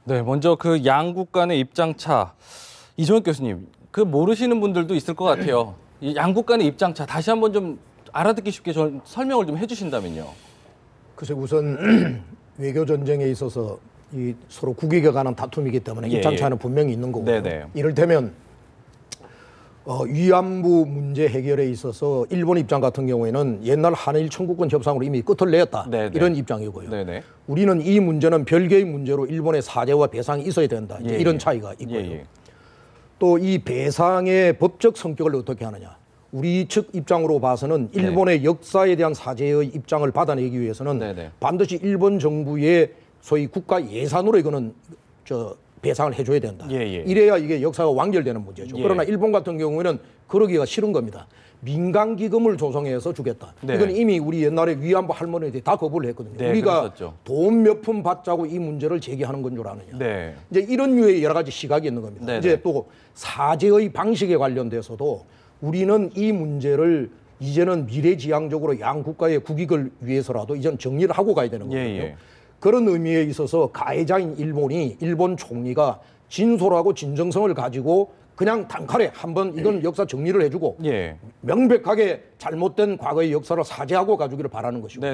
네, 먼저 그 양국 간의 입장차, 이종혁 교수님, 그 모르시는 분들도 있을 것 같아요. 이 양국 간의 입장차 다시 한번 좀 알아듣기 쉽게 좀 설명을 좀 해주신다면요. 글쎄 우선 외교 전쟁에 있어서 이 서로 국익에 관한 다툼이기 때문에 입장 차이는 분명히 있는 거고요. 네네. 이를테면 위안부 문제 해결에 있어서 일본 입장 같은 경우에는 옛날 한일 청구권 협상으로 이미 끝을 냈다. 네네. 이런 입장이고요. 네네. 우리는 이 문제는 별개의 문제로 일본의 사죄와 배상이 있어야 된다. 이제 이런 차이가 있고요. 또 이 배상의 법적 성격을 어떻게 하느냐. 우리 측 입장으로 봐서는 일본의 역사에 대한 사죄의 입장을 받아내기 위해서는 반드시 일본 정부의 소위 국가 예산으로 이거는 배상을 해줘야 된다. 이래야 이게 역사가 완결되는 문제죠. 그러나 일본 같은 경우에는 그러기가 싫은 겁니다. 민간 기금을 조성해서 주겠다. 이건 이미 우리 옛날에 위안부 할머니들이 다 거부를 했거든요. 우리가 그랬었죠. 돈 몇 푼 받자고 이 문제를 제기하는 건 줄 아느냐. 이제 이런 류의 여러 가지 시각이 있는 겁니다. 이제 또 사죄의 방식에 관련돼서도 우리는 이 문제를 이제는 미래지향적으로 양 국가의 국익을 위해서라도 이제는 정리를 하고 가야 되는 거거든요. 그런 의미에 있어서 가해자인 일본이 일본 총리가 진솔하고 진정성을 가지고 그냥 단칼에 한번 이건 역사 정리를 해주고 명백하게 잘못된 과거의 역사를 사죄하고 가주기를 바라는 것이고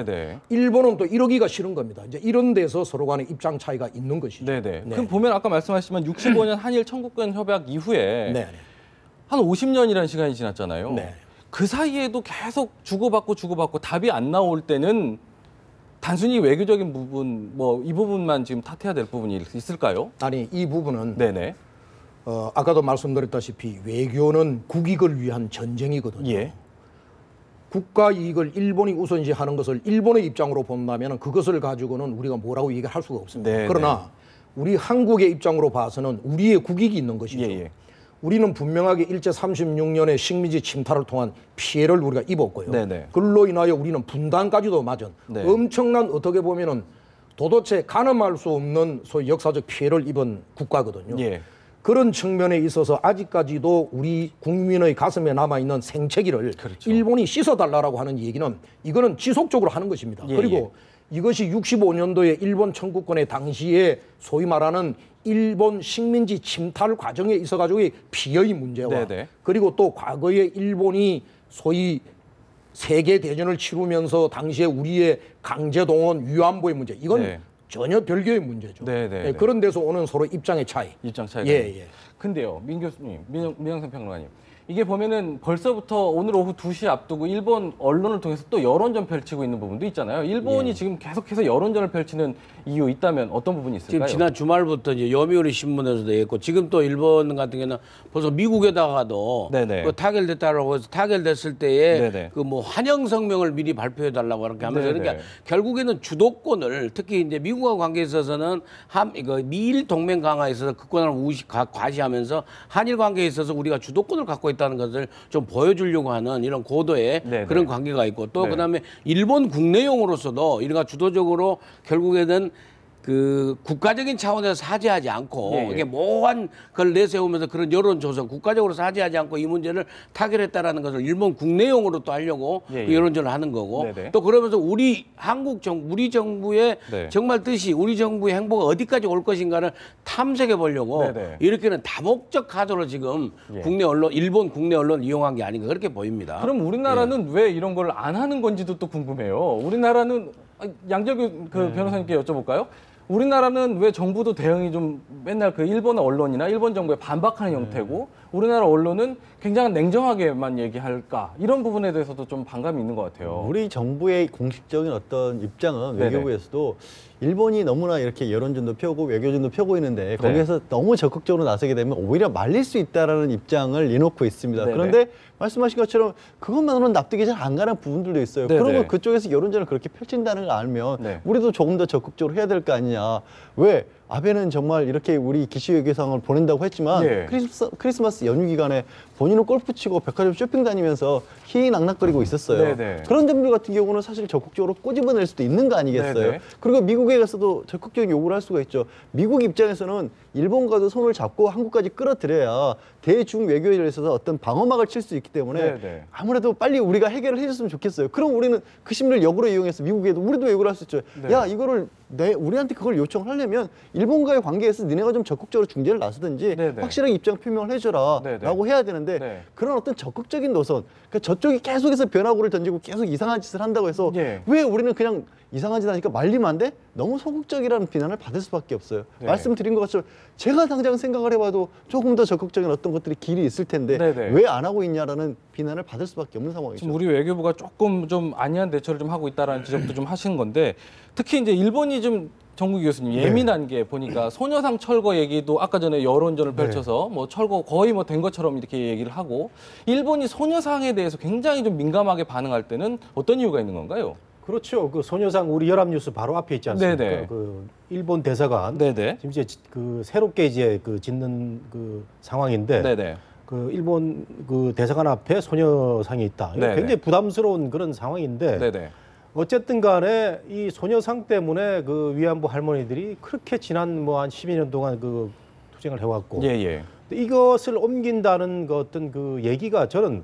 일본은 또 이러기가 싫은 겁니다. 이제 이런 데서 서로 간의 입장 차이가 있는 것이죠. 그럼 보면 아까 말씀하시면 65년 한일 청구권 협약 이후에 한 50년이라는 시간이 지났잖아요. 그 사이에도 계속 주고받고 답이 안 나올 때는 단순히 외교적인 부분, 뭐 이 부분만 지금 탓해야 될 부분이 있을까요? 아니, 이 부분은 아까도 말씀드렸다시피 외교는 국익을 위한 전쟁이거든요. 국가 이익을 일본이 우선시하는 것을 일본의 입장으로 본다면 그것을 가지고는 우리가 뭐라고 얘기할 수가 없습니다. 그러나 우리 한국의 입장으로 봐서는 우리의 국익이 있는 것이죠. 우리는 분명하게 일제 36년의 식민지 침탈을 통한 피해를 우리가 입었고요. 그걸로 인하여 우리는 분단까지도 맞은 엄청난 어떻게 보면은 도대체 가늠할 수 없는 소위 역사적 피해를 입은 국가거든요. 그런 측면에 있어서 아직까지도 우리 국민의 가슴에 남아있는 생채기를 일본이 씻어달라고 하는 얘기는 이거는 지속적으로 하는 것입니다. 그리고 이것이 65년도에 일본 청구권의 당시에 소위 말하는 일본 식민지 침탈 과정에 있어가지고 피해의 문제와 그리고 또 과거에 일본이 소위 세계대전을 치르면서 당시에 우리의 강제동원 위안부의 문제 이건 전혀 별개의 문제죠. 그런 데서 오는 서로 입장의 차이. 근데요, 민 교수님, 민영선 평론가님. 이게 보면은 벌써부터 오늘 오후 2시 앞두고 일본 언론을 통해서 또 여론전 펼치고 있는 부분도 있잖아요. 일본이 지금 계속해서 여론전을 펼치는 이유 있다면 어떤 부분이 있을까요? 지금 지난 주말부터 이제 요미우리 신문에서도 했고 지금 또 일본 같은 경우는 벌써 미국에다가도 그 타결됐다라고 해서 타결됐을 때에 그 뭐 환영 성명을 미리 발표해 달라고 그렇게 하면서 그러니까 결국에는 주도권을 특히 이제 미국과 관계에 있어서는 미일 동맹 강화에 있어서 그권을 과시하면서 한일 관계에 있어서 우리가 주도권을 갖고 있다는 것을 좀 보여주려고 하는 이런 고도의 그런 관계가 있고 또 그다음에 일본 국내용으로서도 우리가 주도적으로 결국에는 그 국가적인 차원에서 사죄하지 않고 이게 모호한 걸 내세우면서 그런 여론 조성 국가적으로 사죄하지 않고 이 문제를 타결했다라는 것을 일본 국내용으로 또 하려고 그 여론전을 하는 거고 또 그러면서 우리 우리 정부의 정말 뜻이 우리 정부의 행보가 어디까지 올 것인가를 탐색해 보려고 이렇게는 다목적 카드로 지금 국내 언론 일본 국내 언론을 이용한 게 아닌가 그렇게 보입니다. 그럼 우리나라는 왜 이런 걸 안 하는 건지도 또 궁금해요. 우리나라는 양재규 그 변호사님께 여쭤볼까요? 우리나라는 왜 정부도 대응이 좀 맨날 그 일본 언론이나 일본 정부에 반박하는 형태고 우리나라 언론은 굉장히 냉정하게만 얘기할까 이런 부분에 대해서도 좀 반감이 있는 것 같아요. 우리 정부의 공식적인 어떤 입장은 외교부에서도 일본이 너무나 이렇게 여론전도 펴고 외교전도 펴고 있는데 거기에서 너무 적극적으로 나서게 되면 오히려 말릴 수 있다라는 입장을 내놓고 있습니다. 그런데 말씀하신 것처럼 그것만으로는 납득이 잘 안 가는 부분들도 있어요. 그러면 그쪽에서 여론전을 그렇게 펼친다는 걸 알면 우리도 조금 더 적극적으로 해야 될 거 아니냐. 왜? 아베는 정말 이렇게 우리 기시 외교상을 보낸다고 했지만 크리스마스 연휴 기간에 본인은 골프 치고 백화점 쇼핑 다니면서 희희낙낙거리고 있었어요. 그런 점들 같은 경우는 사실 적극적으로 꼬집어낼 수도 있는 거 아니겠어요? 그리고 미국에 가서도 적극적인 요구를 할 수가 있죠. 미국 입장에서는 일본과도 손을 잡고 한국까지 끌어들여야 대중 외교에 있어서 어떤 방어막을 칠 수 있기 때문에 아무래도 빨리 우리가 해결을 해줬으면 좋겠어요. 그럼 우리는 그 심리를 역으로 이용해서 미국에도 우리도 외교를 할 수 있죠. 야, 이거를 우리한테 그걸 요청하려면 일본과의 관계에서 니네가 좀 적극적으로 중재를 나서든지 네네. 확실하게 입장 표명을 해줘라 네네. 라고 해야 되는데 네. 그런 어떤 적극적인 노선, 그러니까 저쪽이 계속해서 변화구를 던지고 계속 이상한 짓을 한다고 해서 예. 왜 우리는 그냥 이상한 짓 하니까 말리면 안 돼? 너무 소극적이라는 비난을 받을 수밖에 없어요. 네. 말씀드린 것 것처럼 제가 당장 생각을 해봐도 조금 더 적극적인 어떤 것들이 길이 있을 텐데 네네. 왜 안 하고 있냐라는 비난을 받을 수밖에 없는 상황이죠. 지금 우리 외교부가 조금 좀 안이한 대처를 좀 하고 있다라는 지적도 좀 하신 건데 특히 이제 일본이 좀 정국 교수님 예민한 게 보니까 소녀상 철거 얘기도 아까 전에 여론전을 펼쳐서 뭐 철거 거의 뭐 된 것처럼 이렇게 얘기를 하고 일본이 소녀상에 대해서 굉장히 좀 민감하게 반응할 때는 어떤 이유가 있는 건가요? 그렇죠. 그 소녀상 우리 연합뉴스 바로 앞에 있지 않습니까? 네네. 그 일본 대사관 네네. 지금 이제 그 새롭게 이제 그 짓는 그 상황인데 네네. 그 일본 그 대사관 앞에 소녀상이 있다. 이거 네네. 굉장히 부담스러운 그런 상황인데 네네. 어쨌든 간에 이 소녀상 때문에 그 위안부 할머니들이 그렇게 지난 뭐 한 12년 동안 그 투쟁을 해왔고 예예. 이것을 옮긴다는 그 어떤 그 얘기가 저는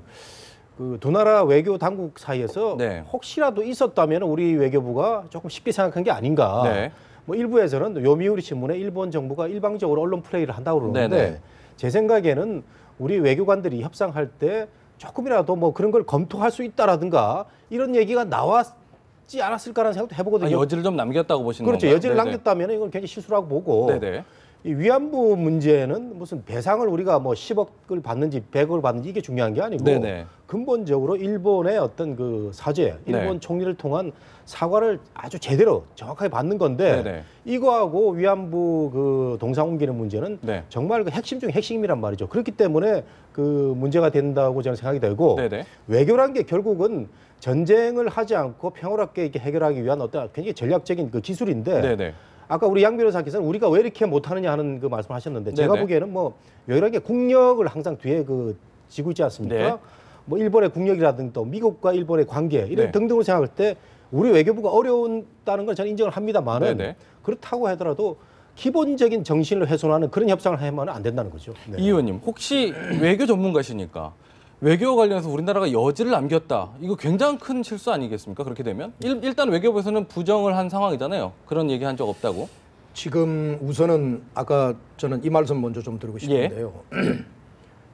그 두 나라 외교 당국 사이에서 네. 혹시라도 있었다면 우리 외교부가 조금 쉽게 생각한 게 아닌가. 네. 뭐 일부에서는 요미우리 신문에 일본 정부가 일방적으로 언론 플레이를 한다고 그러는데 네네. 제 생각에는 우리 외교관들이 협상할 때 조금이라도 뭐 그런 걸 검토할 수 있다라든가 이런 얘기가 나왔지 않았을까라는 생각도 해보거든요. 여지를 좀 남겼다고 보시는 그렇죠. 건가요? 여지를 네네. 남겼다면 이건 굉장히 실수라고 보고 네네. 이 위안부 문제는 무슨 배상을 우리가 뭐 10억을 받는지 100억을 받는지 이게 중요한 게 아니고 네네. 근본적으로 일본의 어떤 그 사죄, 일본 네. 총리를 통한 사과를 아주 제대로 정확하게 받는 건데 네네. 이거하고 위안부 그 동상 옮기는 문제는 네. 정말 그 핵심 중에 핵심이란 말이죠. 그렇기 때문에 그 문제가 된다고 저는 생각이 되고 네네. 외교란 게 결국은 전쟁을 하지 않고 평화롭게 이렇게 해결하기 위한 어떤 굉장히 전략적인 그 기술인데 네네. 아까 우리 양 변호사께서는 우리가 왜 이렇게 못하느냐 하는 그 말씀을 하셨는데 제가 네네. 보기에는 뭐 외교라는 게 국력을 항상 뒤에 그 지고 있지 않습니까? 네. 뭐 일본의 국력이라든지 또 미국과 일본의 관계 이런 네. 등등을 생각할 때 우리 외교부가 어려운다는 건 저는 인정을 합니다만은 네네. 그렇다고 하더라도 기본적인 정신을 훼손하는 그런 협상을 하면 안 된다는 거죠. 네. 이 의원님 혹시 외교 전문가시니까 외교 관련해서 우리나라가 여지를 남겼다. 이거 굉장히 큰 실수 아니겠습니까? 그렇게 되면 일단 외교부에서는 부정을 한 상황이잖아요. 그런 얘기 한 적 없다고. 지금 우선은 아까 저는 이 말씀 먼저 좀 드리고 싶은데요.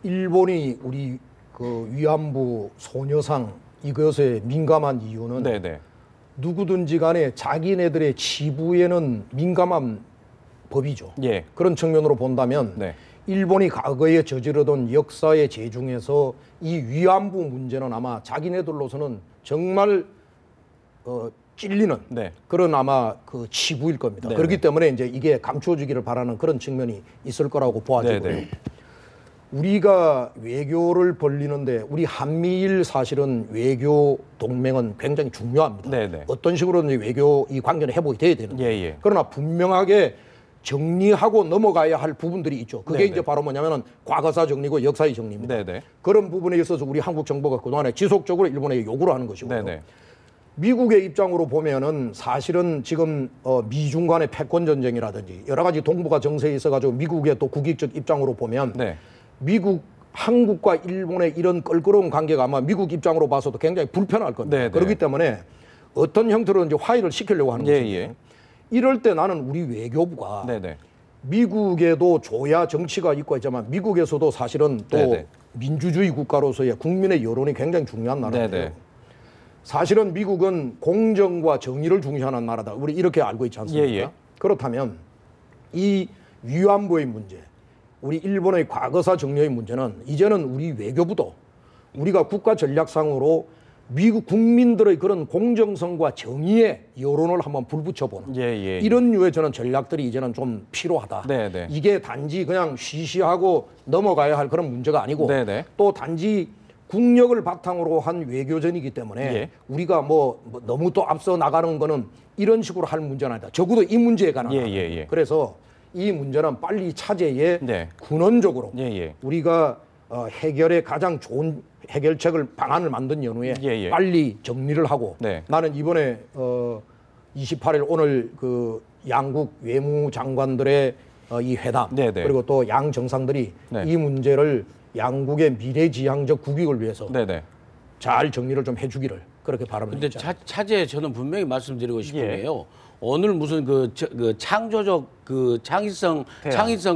일본이 우리 그 위안부 소녀상 이것에 민감한 이유는 네네. 누구든지 간에 자기네들의 치부에는 민감한 법이죠. 예. 그런 측면으로 본다면 네. 일본이 과거에 저지르던 역사의 죄 중에서 이 위안부 문제는 아마 자기네들로서는 정말 찔리는 네. 그런 아마 그 치부일 겁니다. 네. 그렇기 때문에 이제 이게 감춰주기를 바라는 그런 측면이 있을 거라고 보아지고요. 네, 네. 우리가 외교를 벌리는데 우리 한미일 사실은 외교 동맹은 굉장히 중요합니다. 네, 네. 어떤 식으로든 외교 이 관계는 회복이 돼야 되는데 예. 그러나 분명하게 정리하고 넘어가야 할 부분들이 있죠. 그게 네네. 이제 바로 뭐냐면은 과거사 정리고 역사의 정리입니다. 네네. 그런 부분에 있어서 우리 한국 정부가 그동안에 지속적으로 일본에게 요구를 하는 것이고요. 네네. 미국의 입장으로 보면은 사실은 지금 미중 간의 패권 전쟁이라든지 여러 가지 동북아 정세에 있어가지고 미국의 또 국익적 입장으로 보면 네. 미국, 한국과 일본의 이런 껄끄러운 관계가 아마 미국 입장으로 봐서도 굉장히 불편할 겁니다. 네네. 그렇기 때문에 어떤 형태로 이제 화해를 시키려고 하는 거죠. 예. 이럴 때 나는 우리 외교부가 네네. 미국에도 조야 정치가 있고 있지만 미국에서도 사실은 또 네네. 민주주의 국가로서의 국민의 여론이 굉장히 중요한 나라인데요. 네네. 사실은 미국은 공정과 정의를 중시하는 나라다. 우리 이렇게 알고 있지 않습니까? 예. 그렇다면 이 위안부의 문제, 우리 일본의 과거사 정리의 문제는 이제는 우리 외교부도 우리가 국가 전략상으로 미국 국민들의 그런 공정성과 정의의 여론을 한번 불붙여보는 예. 이런 류의 저는 전략들이 이제는 좀 필요하다. 네네. 이게 단지 그냥 쉬쉬하고 넘어가야 할 그런 문제가 아니고 네네. 또 단지 국력을 바탕으로 한 외교전이기 때문에 예. 우리가 뭐 너무 또 앞서 나가는 거는 이런 식으로 할 문제는 아니다. 적어도 이 문제에 관한 예. 그래서 이 문제는 빨리 차제에 네. 근원적으로 예. 우리가 해결에 가장 좋은 해결책을 방안을 만든 연후에 예. 빨리 정리를 하고 네. 나는 이번에 28일 오늘 그 양국 외무장관들의 이 회담 네네. 그리고 또 양 정상들이 네. 이 문제를 양국의 미래지향적 국익을 위해서 네네. 잘 정리를 좀 해주기를 그렇게 바랍니다. 근데 차제에 저는 분명히 말씀드리고 싶은 예. 게요. 오늘 무슨 그 창조적 그 창의성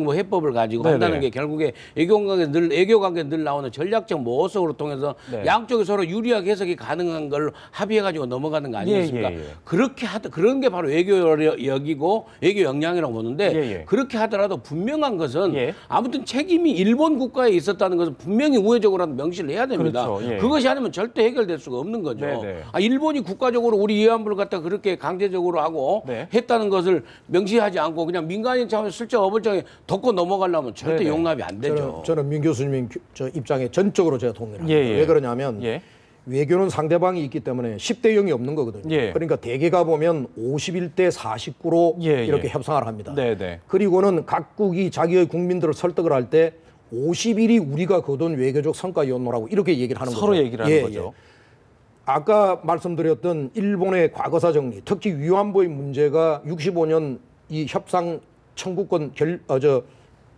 뭐 해법을 가지고 네네. 한다는 게 결국에 애교 관계 늘 나오는 전략적 모색으로 통해서 네. 양쪽이 서로 유리하게 해석이 가능한 걸 합의해 가지고 넘어가는 거 아니겠습니까? 예. 그런 게 바로 외교력이고 외교 역량이라고 보는데 예. 그렇게 하더라도 분명한 것은 예. 아무튼 책임이 일본 국가에 있었다는 것은 분명히 우회적으로라도 명시를 해야 됩니다. 그렇죠. 예. 그것이 아니면 절대 해결될 수가 없는 거죠. 네네. 일본이 국가적으로 우리 위안부를 갖다 그렇게 강제적으로 하고 네. 했다는 것을 명시하지 않고 그냥 민간인 차원에서 슬쩍 어불쩍에 덮고 넘어가려면 절대 네네. 용납이 안 되죠. 저는 민 교수님 저 입장에 전적으로 제가 동의를 합니다. 예. 왜 그러냐면 예. 외교는 상대방이 있기 때문에 10대 0이 없는 거거든요. 예. 그러니까 대개가 보면 51대 49로 예. 이렇게 협상을 합니다. 네네. 그리고는 각국이 자기의 국민들을 설득을 할 때 51이 우리가 거둔 외교적 성과였노라고 이렇게 얘기를 하는 거죠. 서로 얘기를 하는 거죠. 아까 말씀드렸던 일본의 과거사 정리, 특히 위안부의 문제가 65년 이 협상 청구권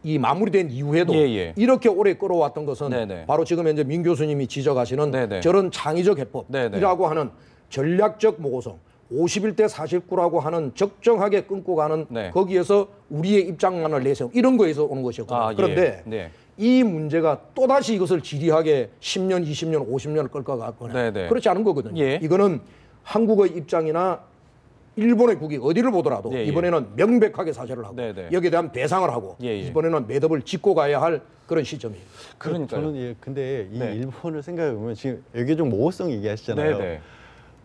이 마무리된 이후에도 예. 이렇게 오래 끌어왔던 것은 네네. 바로 지금 현재 민 교수님이 지적하시는 네네. 저런 창의적 해법이라고 하는 전략적 모호성, 51대 49라고 하는 적정하게 끊고 가는 네. 거기에서 우리의 입장만을 내세우는 이런 거에서 오는 것이었거든요. 그런데 네. 이 문제가 또다시 이것을 지리하게 10년, 20년, 50년을 끌고 갔거나 네네. 그렇지 않은 거거든요. 예. 이거는 한국의 입장이나 일본의 국이 어디를 보더라도 예. 이번에는 명백하게 사죄를 하고 네네. 여기에 대한 배상을 하고 예. 이번에는 매듭을 짓고 가야 할 그런 시점이에요. 그러니까요. 저는 근데 이 네. 일본을 생각해 보면 지금 외교적 모호성 얘기하시잖아요. 네네.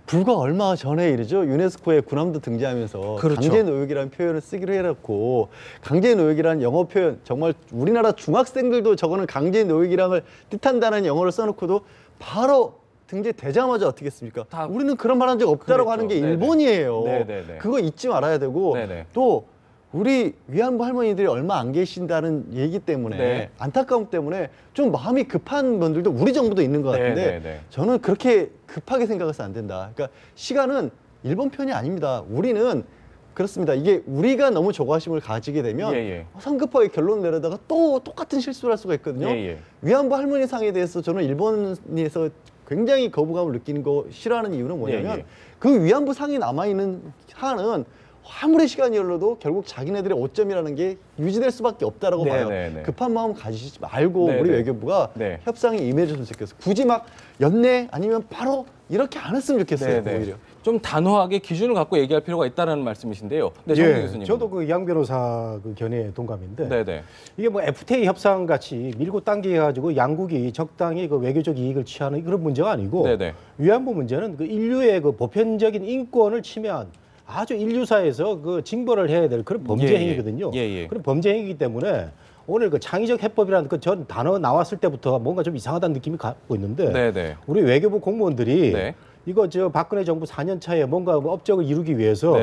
불과 얼마 전에 일이죠. 유네스코에 군함도 등재하면서 그렇죠. 강제 노역이라는 표현을 쓰기로 해놓고 강제 노역이라는 영어 표현 정말 우리나라 중학생들도 저거는 강제 노역이랑을 뜻한다는 영어를 써놓고도 바로 등재되자마자 어떻게 했습니까? 우리는 그런 말 한 적 없다라고 그랬죠. 하는 게 네네. 일본이에요. 네네네. 그거 잊지 말아야 되고 네네. 또 우리 위안부 할머니들이 얼마 안 계신다는 얘기 때문에 네. 안타까움 때문에 좀 마음이 급한 분들도 우리 정부도 있는 것 같은데 네네네. 저는 그렇게 급하게 생각해서 안 된다. 그러니까 시간은 일본 편이 아닙니다. 우리는 그렇습니다. 이게 우리가 너무 조바심을 가지게 되면 성급하게 결론 내려다가 또 똑같은 실수를 할 수가 있거든요. 위안부 할머니 상에 대해서 저는 일본에서 굉장히 거부감을 느끼는 거 싫어하는 이유는 뭐냐면 그 위안부 상이 남아있는 한은 아무리 시간이 흘러도 결국 자기네들의 오점이라는 게 유지될 수밖에 없다라고 봐요. 급한 마음 가지지 말고 우리 외교부가 협상에 임해줬으면 좋겠어요. 굳이 막 연내 아니면 바로 이렇게 안 했으면 좋겠어요. 오히려. 좀 단호하게 기준을 갖고 얘기할 필요가 있다는 말씀이신데요. 네, 정민 교수님. 저도 그 양 변호사 그 견해에 동감인데 네네. 이게 뭐 FTA 협상 같이 밀고 당기게 가지고 양국이 적당히 그 외교적 이익을 취하는 그런 문제가 아니고 네네. 위안부 문제는 그 인류의 그 보편적인 인권을 침해한 아주 인류사에서 그 징벌을 해야 될 그런 범죄 행위거든요. 그런 범죄 행위이기 때문에 오늘 그 창의적 해법이라는 그 전 단어 나왔을 때부터 뭔가 좀 이상하다는 느낌이 갖고 있는데 우리 외교부 공무원들이 이거 저 박근혜 정부 4년 차에 뭔가 뭐 업적을 이루기 위해서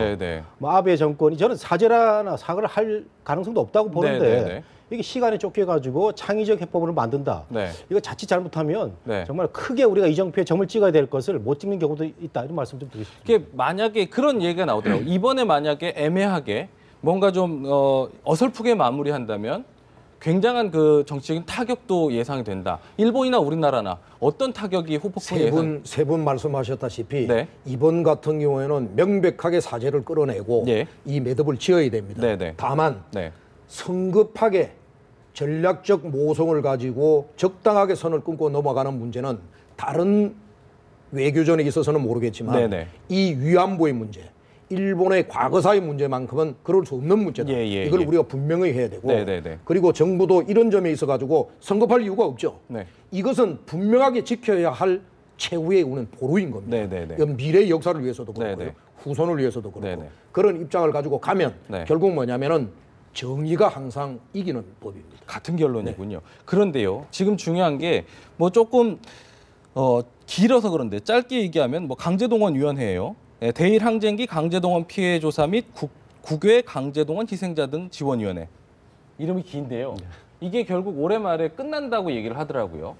뭐 아베 정권이 저는 사죄나 사과를 할 가능성도 없다고 보는데 이게 시간에 쫓겨가지고 창의적 해법을 만든다. 이거 자칫 잘못하면 정말 크게 우리가 이정표에 점을 찍어야 될 것을 못 찍는 경우도 있다. 이런 말씀 좀 드리겠습니다. 이게 만약에 그런 얘기가 나오더라고요. 이번에 만약에 애매하게 뭔가 좀 어설프게 마무리한다면 굉장한 그 정치적인 타격도 예상이 된다. 일본이나 우리나라나 어떤 타격이 후폭풍이 세 분 말씀하셨다시피 이번 같은 경우에는 명백하게 사죄를 끌어내고 이 매듭을 지어야 됩니다. 다만 성급하게 전략적 모성을 가지고 적당하게 선을 끊고 넘어가는 문제는 다른 외교전에 있어서는 모르겠지만 이 위안부의 문제, 일본의 과거사의 문제만큼은 그럴 수 없는 문제다. 이걸 우리가 분명히 해야 되고 그리고 정부도 이런 점에 있어가지고 성급할 이유가 없죠. 이것은 분명하게 지켜야 할 최후의 우는 보루인 겁니다. 이건 미래의 역사를 위해서도 그렇고요. 후손을 위해서도 그렇고 그런 입장을 가지고 가면 결국 뭐냐면은 정의가 항상 이기는 법입니다. 같은 결론이군요. 그런데요. 지금 중요한 게 뭐 조금 길어서 그런데 짧게 얘기하면 뭐 강제동원위원회예요. 대일 항쟁기 강제동원 피해 조사 및 국외 강제동원 희생자 등 지원위원회. 이름이 긴데요. 이게 결국 올해 말에 끝난다고 얘기를 하더라고요.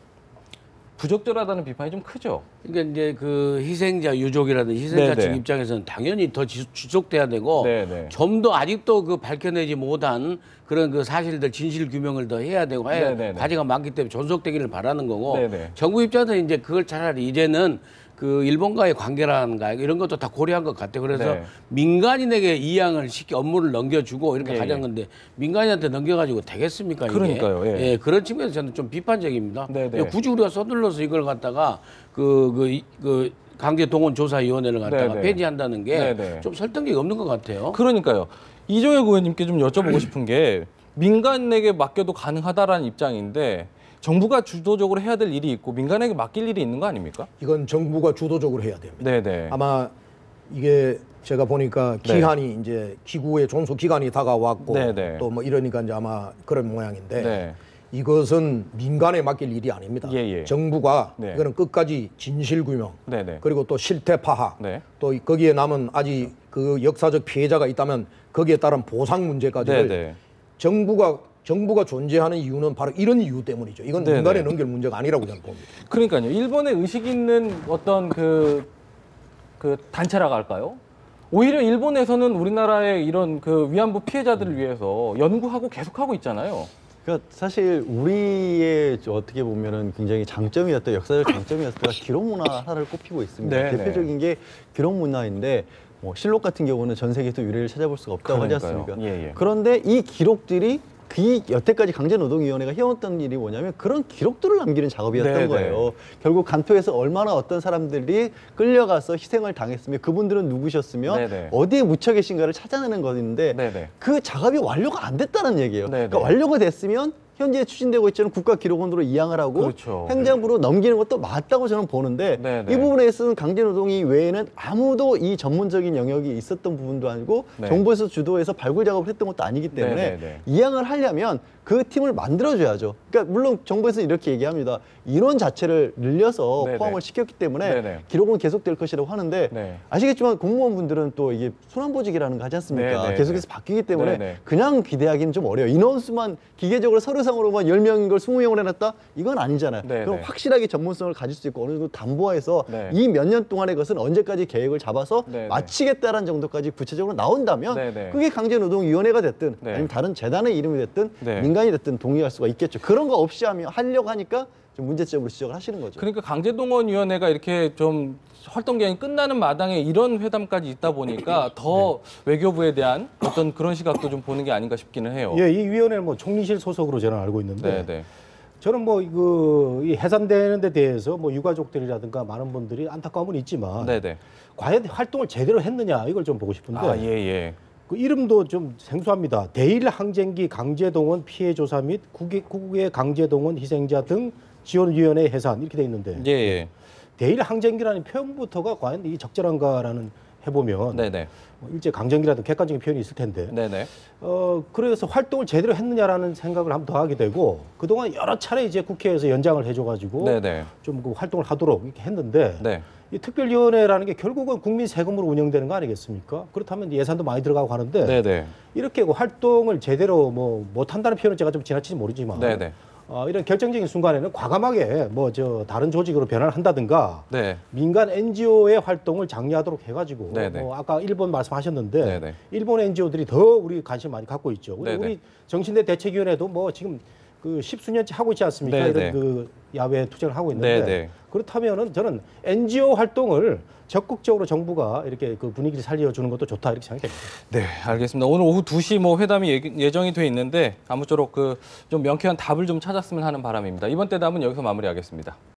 부적절하다는 비판이 좀 크죠. 그러니까 이제 그 희생자 유족이라든지 희생자 측 입장에서는 당연히 더 지속돼야 되고 좀 더 아직도 그 밝혀내지 못한 그런 그 사실들 진실 규명을 더 해야 되고 과제가 많기 때문에 존속되기를 바라는 거고 정부 입장에서 이제 그걸 차라리 이제는 그 일본과의 관계라는가 이런 것도 다 고려한 것 같아요. 그래서 네. 민간인에게 이양을 시켜 업무를 넘겨주고 이렇게 예, 가자는 건데 민간인한테 넘겨가지고 되겠습니까? 이게? 그러니까요, 예. 예, 그런 측면에서 저는 좀 비판적입니다. 네, 네. 굳이 우리가 서둘러서 이걸 갖다가 그 강제동원조사위원회를 갖다가 네, 네. 폐지한다는 네, 게 네. 좀 설득력이 없는 것 같아요. 그러니까요. 이종혁 의원님께 좀 여쭤보고 싶은 게 민간에게 맡겨도 가능하다라는 입장인데 정부가 주도적으로 해야 될 일이 있고 민간에게 맡길 일이 있는 거 아닙니까? 이건 정부가 주도적으로 해야 됩니다. 네네. 아마 이게 제가 보니까 기한이 이제 기구의 존속 기간이 다가왔고 네네. 또 뭐 이러니까 이제 아마 그런 모양인데 네. 이것은 민간에 맡길 일이 아닙니다. 예, 예. 정부가 네. 이거는 끝까지 진실 규명 네네. 그리고 또 실태 파악 네. 또 거기에 남은 아직 그 역사적 피해자가 있다면 거기에 따른 보상 문제까지를 네네. 정부가 존재하는 이유는 바로 이런 이유 때문이죠. 이건 네네. 민간에 넘길 문제가 아니라고 저는 봅니다. 그러니까요. 일본의 의식 있는 어떤 그 단체라고 할까요? 오히려 일본에서는 우리나라의 이런 그 위안부 피해자들을 위해서 연구하고 계속하고 있잖아요. 그러니까 사실 우리의 어떻게 보면은 굉장히 장점이었던 역사적 장점이었던 기록 문화 하나를 꼽히고 있습니다. 네, 대표적인 게 기록 문화인데 뭐 실록 같은 경우는 전 세계에서 유래를 찾아볼 수가 없다고 하지 그러니까요. 않습니까? 예, 예. 그런데 이 기록들이 여태까지 강제노동위원회가 해왔던 일이 뭐냐면 그런 기록들을 남기는 작업이었던 네, 거예요. 결국 간토에서 얼마나 어떤 사람들이 끌려가서 희생을 당했으며 그분들은 누구셨으며 네, 네. 어디에 묻혀 계신가를 찾아내는 것인데 네, 네. 그 작업이 완료가 안 됐다는 얘기예요. 네, 그러니까 네. 완료가 됐으면 현재 추진되고 있는 국가기록원으로 이양을 하고 그렇죠. 행정부로 넘기는 것도 맞다고 저는 보는데 네, 네. 이 부분에 있어서는 강제노동위 외에는 아무도 이 전문적인 영역이 있었던 부분도 아니고 네. 정부에서 주도해서 발굴 작업을 했던 것도 아니기 때문에 네, 네, 네. 이양을 하려면 그 팀을 만들어줘야죠. 그러니까 물론 정부에서 이렇게 얘기합니다. 인원 자체를 늘려서 네, 포함을 네. 시켰기 때문에 네, 네. 기록은 계속될 것이라고 하는데 네. 아시겠지만 공무원분들은 또 이게 순환보직이라는 거 하지 않습니까? 네, 네, 계속해서 네. 바뀌기 때문에 네, 네. 그냥 기대하기는 좀 어려워요. 인원수만 기계적으로 서류상으로만 10명인 걸 20명으로 해놨다? 이건 아니잖아요. 네, 그럼 네. 확실하게 전문성을 가질 수 있고 어느 정도 담보해서 네. 이 몇 년 동안의 것은 언제까지 계획을 잡아서 네, 네. 마치겠다라는 정도까지 구체적으로 나온다면 네, 네. 그게 강제노동위원회가 됐든 네. 아니면 다른 재단의 이름이 됐든 네. 민간이 됐든 동의할 수가 있겠죠. 그런 거 없이 하려고 하니까 좀 문제점으로 지적을 하시는 거죠. 그러니까 강제동원위원회가 이렇게 좀 활동 기간이 끝나는 마당에 이런 회담까지 있다 보니까 더 외교부에 대한 어떤 그런 시각도 좀 보는 게 아닌가 싶기는 해요. 예, 이 위원회는 뭐 총리실 소속으로 저는 알고 있는데 네, 네. 저는 뭐 이 해산되는 데 대해서 뭐 유가족들이라든가 많은 분들이 안타까움은 있지만 네, 네. 과연 활동을 제대로 했느냐 이걸 좀 보고 싶은데 아, 예, 예. 그 이름도 좀 생소합니다. 대일 항쟁기 강제동원 피해 조사 및 국외 강제동원 희생자 등 지원위원회 해산 이렇게 돼 있는데 예, 예. 대일 항쟁기라는 표현부터가 과연 이게 적절한가라는 해보면 네, 네. 뭐 일제 강점기라든 객관적인 표현이 있을 텐데 네, 네. 그래서 활동을 제대로 했느냐라는 생각을 한번 더 하게 되고 그동안 여러 차례 이제 국회에서 연장을 해줘가지고 네, 네. 좀 그 활동을 하도록 이렇게 했는데 네. 이 특별위원회라는 게 결국은 국민 세금으로 운영되는 거 아니겠습니까? 그렇다면 예산도 많이 들어가고 하는데 네, 네. 이렇게 그 활동을 제대로 뭐 못한다는 표현은 제가 좀 지나치지 모르지만 네, 네. 이런 결정적인 순간에는 과감하게 뭐 다른 조직으로 변화를 한다든가 네. 민간 NGO의 활동을 장려하도록 해가지고 네네. 뭐 아까 일본 말씀하셨는데 네네. 일본 NGO들이 더 우리 관심 많이 갖고 있죠. 네네. 우리 정신대 대책위원회도 뭐 지금 그 10수년째 하고 있지 않습니까? 네네. 이런 그 야외 투쟁을 하고 있는데 네네. 그렇다면은 저는 NGO 활동을 적극적으로 정부가 이렇게 그 분위기를 살려주는 것도 좋다 이렇게 생각됩니다. 네, 알겠습니다. 오늘 오후 2시 뭐 회담이 예정이 돼 있는데 아무쪼록 그 좀 명쾌한 답을 좀 찾았으면 하는 바람입니다. 이번 대담은 여기서 마무리하겠습니다.